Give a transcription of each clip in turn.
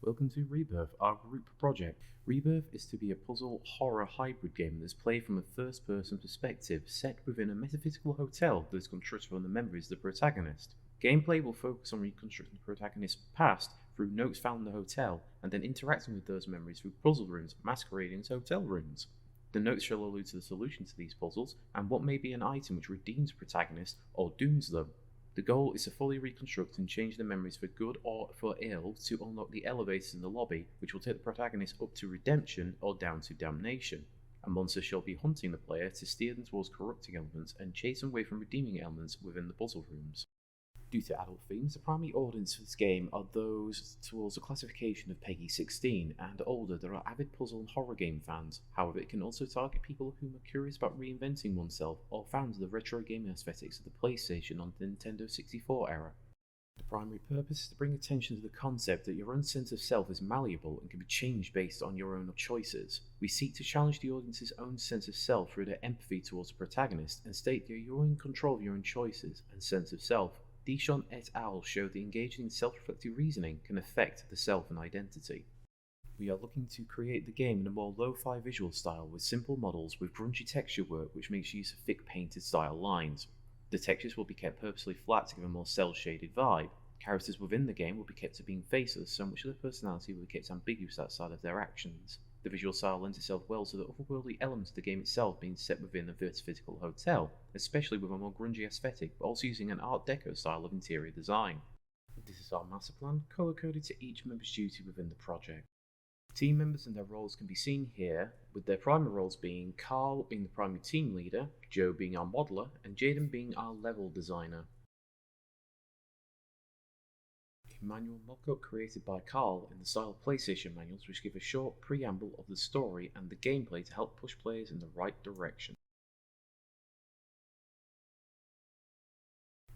Welcome to Rebirth, our group project. Rebirth is to be a puzzle horror hybrid game that is played from a first person perspective set within a metaphysical hotel that is constructed from the memories of the protagonist. Gameplay will focus on reconstructing the protagonist's past through notes found in the hotel and then interacting with those memories through puzzle rooms masquerading as hotel rooms. The notes shall allude to the solution to these puzzles and what may be an item which redeems the protagonist or dooms them. The goal is to fully reconstruct and change the memories for good or for ill to unlock the elevators in the lobby, which will take the protagonist up to redemption or down to damnation. A monster shall be hunting the player to steer them towards corrupting elements and chase them away from redeeming elements within the puzzle rooms. Due to adult themes, the primary audience for this game are those towards the classification of PEGI 16 and older that are avid puzzle and horror game fans. However, it can also target people who are curious about reinventing oneself or fans of the retro gaming aesthetics of the PlayStation on the Nintendo 64 era. The primary purpose is to bring attention to the concept that your own sense of self is malleable and can be changed based on your own choices. We seek to challenge the audience's own sense of self through their empathy towards the protagonist and state that you're in control of your own choices and sense of self. Dishon et al. Show that engaging in self-reflective reasoning can affect the self and identity. We are looking to create the game in a more lo-fi visual style with simple models with grungy texture work which makes use of thick painted style lines. The textures will be kept purposely flat to give a more cel-shaded vibe. Characters within the game will be kept to being faceless, so much of their personality will be kept ambiguous outside of their actions. The visual style lends itself well to the otherworldly elements of the game itself being set within a physical hotel, especially with a more grungy aesthetic, but also using an Art Deco style of interior design. This is our master plan, colour-coded to each member's duty within the project. Team members and their roles can be seen here, with their primary roles being Carl being the primary team leader, Joe being our modeller, and Jaden being our level designer. A manual mock-up created by Carl in the style of PlayStation manuals which give a short preamble of the story and the gameplay to help push players in the right direction.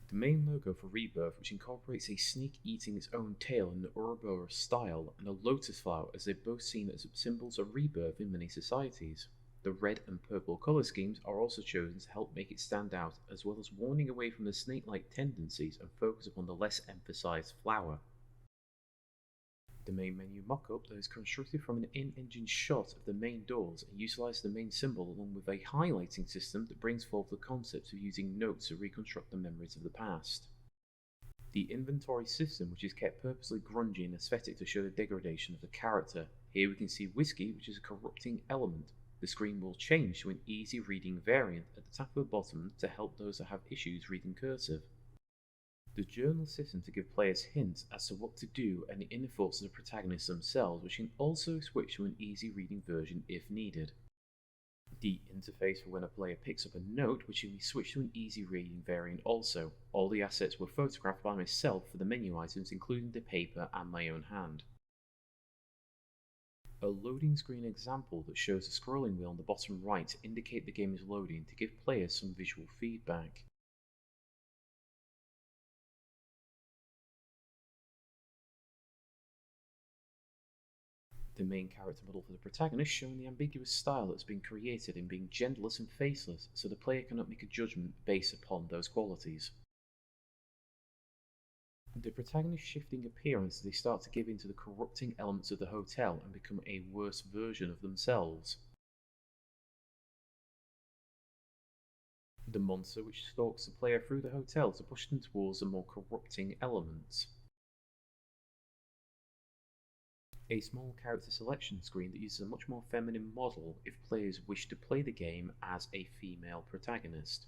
The main logo for Rebirth, which incorporates a snake eating its own tail in the Ouroboros style and a lotus flower, as they're both seen as symbols of rebirth in many societies. The red and purple colour schemes are also chosen to help make it stand out, as well as warning away from the snake-like tendencies and focus upon the less emphasised flower. The main menu mock-up that is constructed from an in-engine shot of the main doors and utilises the main symbol along with a highlighting system that brings forth the concept of using notes to reconstruct the memories of the past. The inventory system, which is kept purposely grungy and aesthetic to show the degradation of the character. Here we can see whiskey, which is a corrupting element. The screen will change to an easy reading variant at the top of the bottom to help those that have issues reading cursive. The journal system to give players hints as to what to do and the inner thoughts of the protagonists themselves, which can also switch to an easy reading version if needed. The interface for when a player picks up a note, which can be switched to an easy reading variant also. All the assets were photographed by myself for the menu items, including the paper and my own hand. A loading screen example that shows a scrolling wheel on the bottom right to indicate the game is loading to give players some visual feedback. The main character model for the protagonist showing the ambiguous style that's been created in being genderless and faceless, so the player cannot make a judgment based upon those qualities. The protagonist's shifting appearance as they start to give in to the corrupting elements of the hotel and become a worse version of themselves. The monster which stalks the player through the hotel to push them towards the more corrupting elements. A small character selection screen that uses a much more feminine model if players wish to play the game as a female protagonist.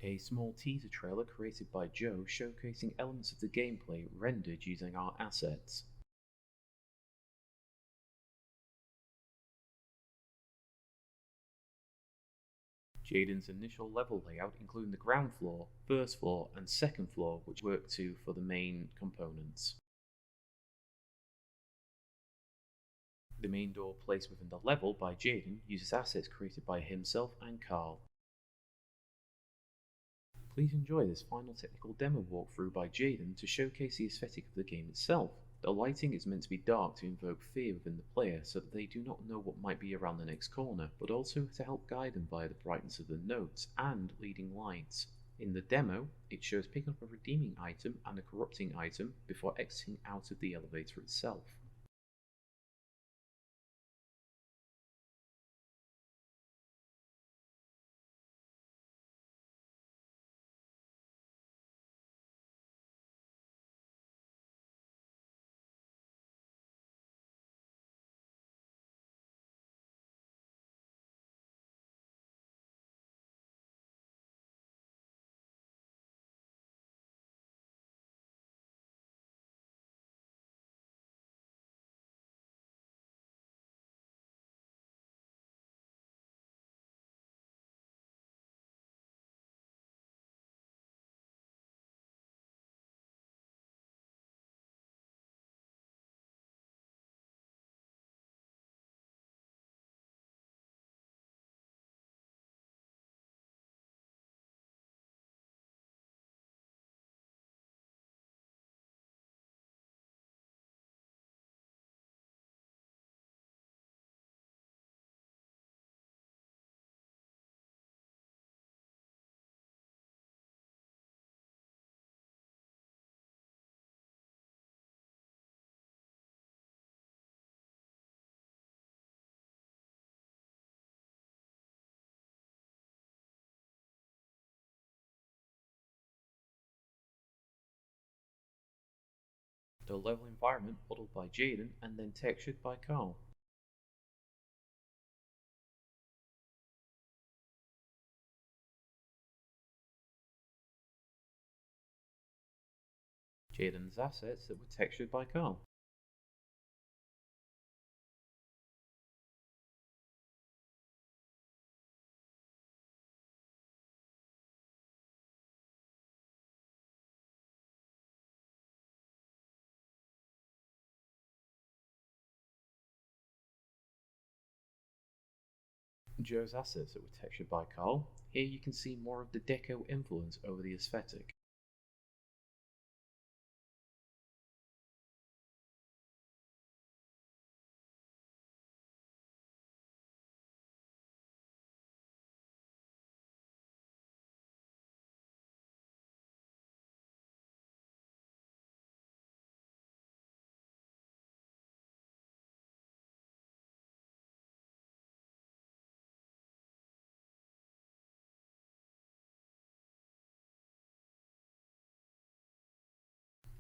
A small teaser trailer created by Joe showcasing elements of the gameplay rendered using our assets. Jaden's initial level layout including the ground floor, first floor and second floor, which work to for the main components. The main door placed within the level by Jaden uses assets created by himself and Carl. Please enjoy this final technical demo walkthrough by Jaden to showcase the aesthetic of the game itself. The lighting is meant to be dark to invoke fear within the player so that they do not know what might be around the next corner, but also to help guide them via the brightness of the notes and leading lights. In the demo, it shows picking up a redeeming item and a corrupting item before exiting out of the elevator itself. The level environment modeled by Jaden and then textured by Carl. Jaden's assets that were textured by Carl. Joe's assets that were textured by Carl. Here you can see more of the deco influence over the aesthetic.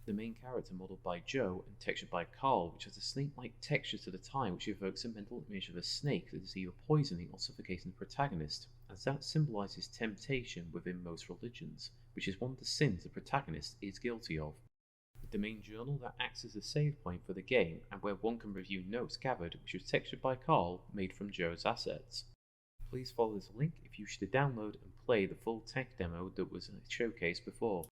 The main character modelled by Joe and textured by Carl, which has a snake-like texture to the tie which evokes a mental image of a snake that is either poisoning or suffocating the protagonist, as that symbolises temptation within most religions, which is one of the sins the protagonist is guilty of. The main journal that acts as a save point for the game and where one can review notes gathered, which was textured by Carl, made from Joe's assets. Please follow this link if you wish to download and play the full tech demo that was showcased before.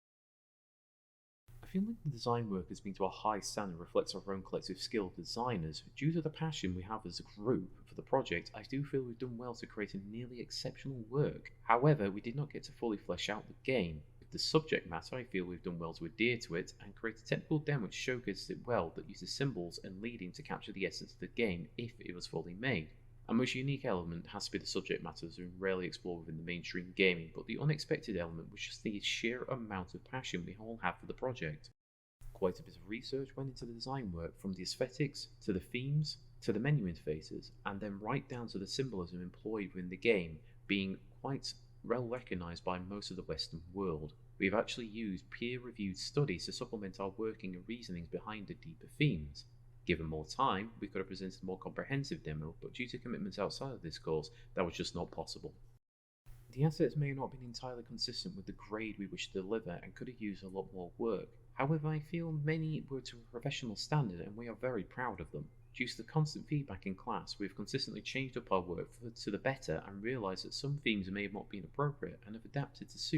I feel like the design work has been to a high standard and reflects our own collective skill of designers. Due to the passion we have as a group for the project, I do feel we've done well to create a nearly exceptional work. However, we did not get to fully flesh out the game. With the subject matter, I feel we've done well to adhere to it and create a technical demo which showcases it well that uses symbols and leading to capture the essence of the game if it was fully made. A most unique element has to be the subject matter as we rarely explore within the mainstream gaming, but the unexpected element was just the sheer amount of passion we all have for the project. Quite a bit of research went into the design work, from the aesthetics to the themes to the menu interfaces, and then right down to the symbolism employed within the game being quite well recognised by most of the Western world. We have actually used peer-reviewed studies to supplement our working and reasonings behind the deeper themes. Given more time, we could have presented a more comprehensive demo, but due to commitments outside of this course, that was just not possible. The assets may not have been entirely consistent with the grade we wish to deliver and could have used a lot more work. However, I feel many were to a professional standard and we are very proud of them. Due to the constant feedback in class, we have consistently changed up our work to the better and realised that some themes may have not been appropriate and have adapted to suit